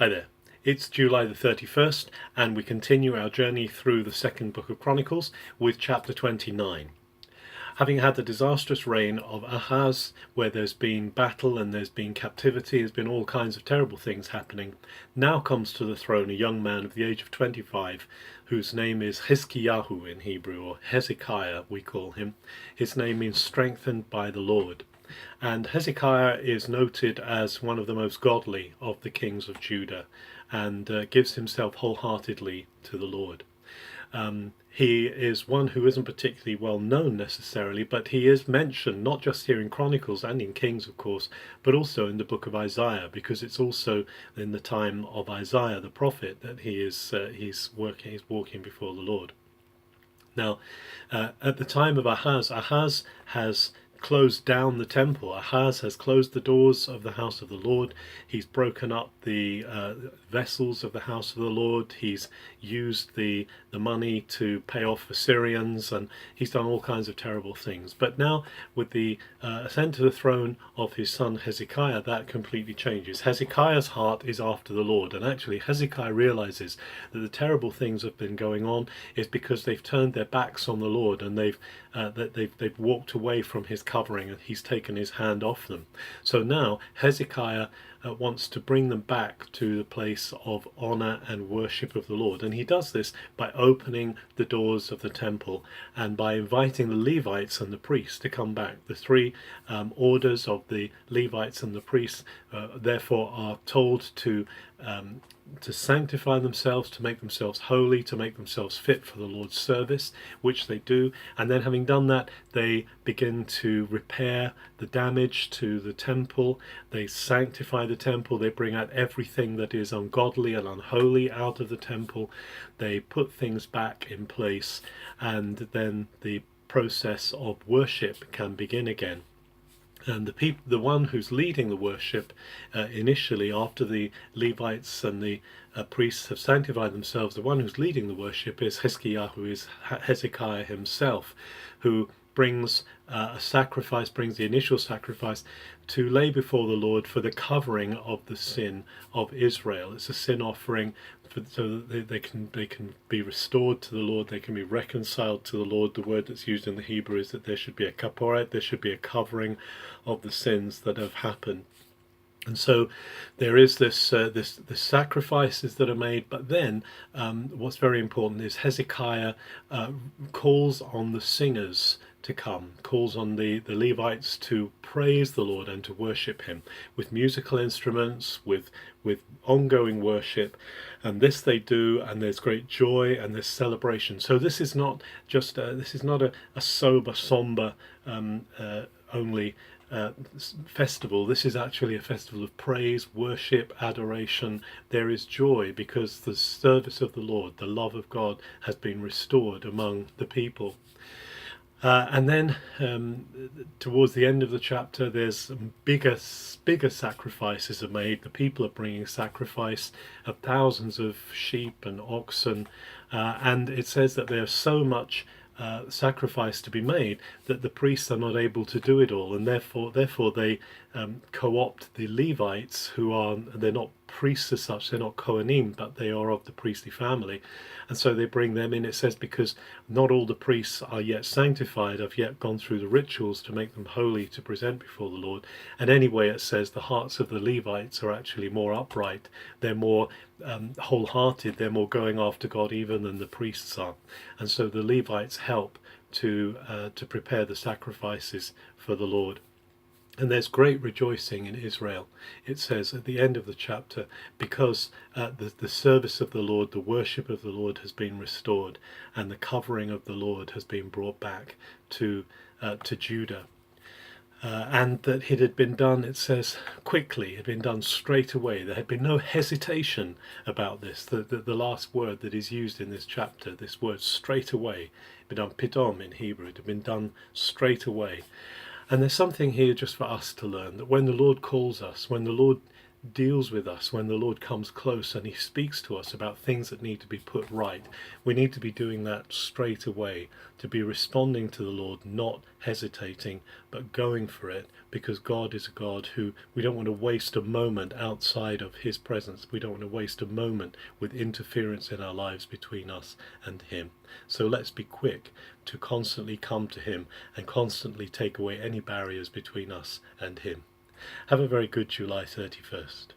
Hi there. It's July the 31st, and we continue our journey through the second book of Chronicles with chapter 29. Having had the disastrous reign of Ahaz, where there's been battle and there's been captivity, there's been all kinds of terrible things happening, now comes to the throne a young man of the age of 25, whose name is Hezekiah in Hebrew, or Hezekiah we call him. His name means strengthened by the Lord. And Hezekiah is noted as one of the most godly of the kings of Judah, and gives himself wholeheartedly to the Lord. He is one who isn't particularly well known necessarily, but he is mentioned not just here in Chronicles and in Kings, of course, but also in the book of Isaiah, because it's also in the time of Isaiah the prophet that he's walking before the Lord. Now, at the time of Ahaz has closed down the temple. Ahaz has closed the doors of the house of the Lord. He's broken up the vessels of the house of the Lord. He's used the money to pay off Assyrians, and he's done all kinds of terrible things. But now, with the ascent to the throne of his son Hezekiah, that completely changes. Hezekiah's heart is after the Lord, and actually Hezekiah realizes that the terrible things that have been going on is because they've turned their backs on the Lord, and they've walked away from his covering, and he's taken his hand off them. So now Hezekiah wants to bring them back to the place of honor and worship of the Lord, and he does this by opening the doors of the temple and by inviting the Levites and the priests to come back. The three orders of the Levites and the priests therefore are told to sanctify themselves, to make themselves holy, to make themselves fit for the Lord's service, which they do. And then, having done that, they begin to repair the damage to the temple. They sanctify the temple. They bring out everything that is ungodly and unholy out of the temple. They put things back in place, and then the process of worship can begin again. And the one who's leading the worship initially, after the Levites and the priests have sanctified themselves, the one who's leading the worship is Hezekiah, who is Hezekiah himself, who brings a sacrifice, brings the initial sacrifice to lay before the Lord for the covering of the sin of Israel. It's a sin offering so that they can be restored to the Lord, they can be reconciled to the Lord. The word that's used in the Hebrew is that there should be a kaporet, there should be a covering of the sins that have happened. And so there is this sacrifices that are made, but then what's very important is Hezekiah calls on the singers to come, calls on the Levites to praise the Lord and to worship him with musical instruments, with ongoing worship. And this they do, and there's great joy and there's celebration. So this is not just this is not a sober, somber only festival. This is actually a festival of praise, worship, adoration. There is joy because the service of the Lord, the love of God, has been restored among the people. And then towards the end of the chapter, there's bigger sacrifices are made. The people are bringing sacrifice of thousands of sheep and oxen, and it says that there's so much sacrifice to be made that the priests are not able to do it all, and therefore they co-opt the Levites, they're not priests as such, they're not Kohanim, but they are of the priestly family, and so they bring them in. It says because not all the priests are yet sanctified, have yet gone through the rituals to make them holy to present before the Lord. And anyway, it says the hearts of the Levites are actually more upright, they're more wholehearted, they're more going after God even than the priests are, and so the Levites help to prepare the sacrifices for the Lord. And there's great rejoicing in Israel, it says at the end of the chapter, because the service of the Lord, the worship of the Lord has been restored, and the covering of the Lord has been brought back to Judah. And that it had been done, it says, quickly, it had been done straight away. There had been no hesitation about this. The last word that is used in this chapter, this word straight away, been done pidom in Hebrew, it had been done straight away. And there's something here just for us to learn, that when the Lord calls us, when the Lord deals with us, when the Lord comes close and he speaks to us about things that need to be put right, we need to be doing that straight away, to be responding to the Lord, not hesitating, but going for it, because God is a God who we don't want to waste a moment outside of his presence. We don't want to waste a moment with interference in our lives between us and him. So let's be quick to constantly come to him and constantly take away any barriers between us and him. Have a very good July 31st.